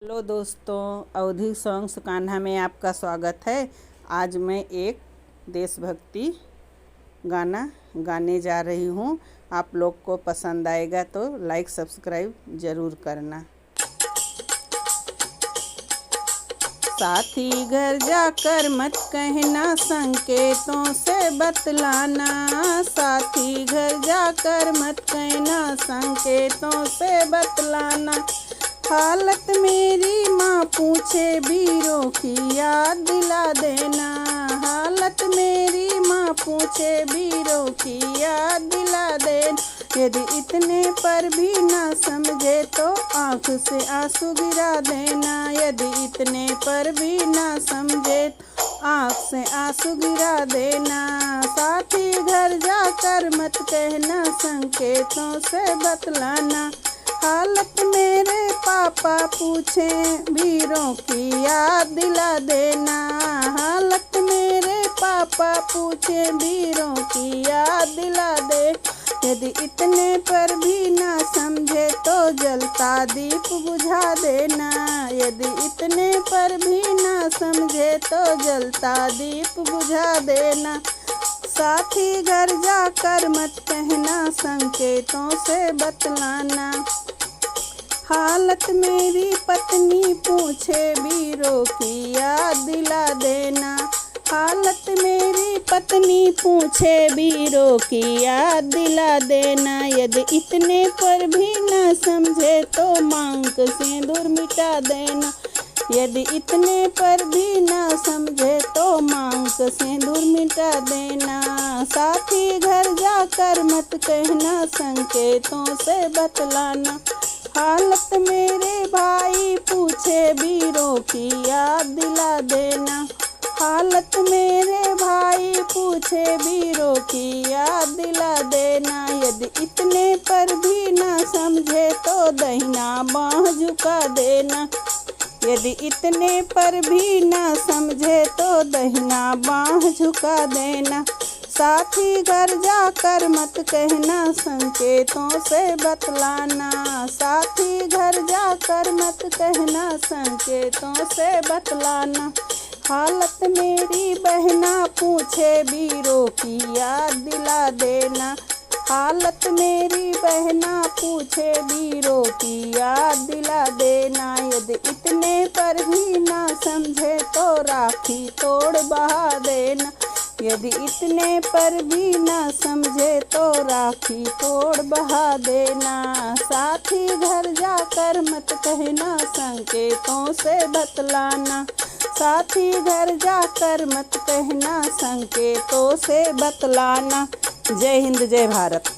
Hello दोस्तों, अवधी songs Kanha में आपका स्वागत है। आज मैं एक देशभक्ति गाना गाने जा रही हूँ। आप लोग को पसंद आएगा तो लाइक सब्सक्राइब ज़रूर करना। साथी घर जाकर मत कहना, संकेतों से बतलाना। साथी घर जाकर मत कहना, संकेतों से बतलाना। हालत मेरी माँ पूछे वीरों की याद दिला देना। हालत मेरी माँ पूछे वीरों की याद दिला देना। यदि इतने पर भी ना समझे तो आँख से आंसू गिरा देना। यदि इतने पर भी ना समझे तो आँख से आंसू गिरा देना। साथी घर जाकर मत कहना, संकेतों से बतलाना। हालत मेरे पापा पूछे वीरों की याद दिला देना। हालत मेरे पापा पूछे वीरों की याद दिला दे। यदि इतने पर भी ना समझे तो जलता दीप बुझा देना। यदि इतने पर भी ना समझे तो जलता दीप बुझा देना। साथी घर जाकर मत कहना, संकेतों से बतलाना। हालत मेरी पत्नी पूछे वीरों की याद दिला देना। हालत मेरी पत्नी पूछे वीरों की याद दिला देना। यदि इतने पर भी ना समझे तो मांग का सिंदूर मिटा देना। यदि इतने पर भी ना समझे तो मांग का सिंदूर मिटा देना। साथी घर जाकर मत कहना, संकेतों से बतलाना। हालत मेरे भाई पूछे वीरों की याद दिला देना। हालत मेरे भाई पूछे वीरों की याद दिला देना। यदि इतने पर भी ना समझे तो दाहिना बाँह झुका देना। यदि इतने पर भी ना समझे तो दाहिना बाँह झुका देना। साथी घर जाकर मत कहना, संकेतों से बतलाना। साथी घर जाकर मत कहना, संकेतों से बतलाना। हालत मेरी बहना पूछे वीरों की याद दिला देना। हालत मेरी बहना पूछे वीरों की याद दिला देना। यदि इतने पर भी ना समझे तो राखी तोड़ बहा देना। यदि इतने पर भी ना समझे तो राखी तोड़ बहा देना। साथी घर जाकर मत कहना, संकेतों से बतलाना। साथी घर जाकर मत कहना, संकेतों से बतलाना। जय हिंद, जय भारत।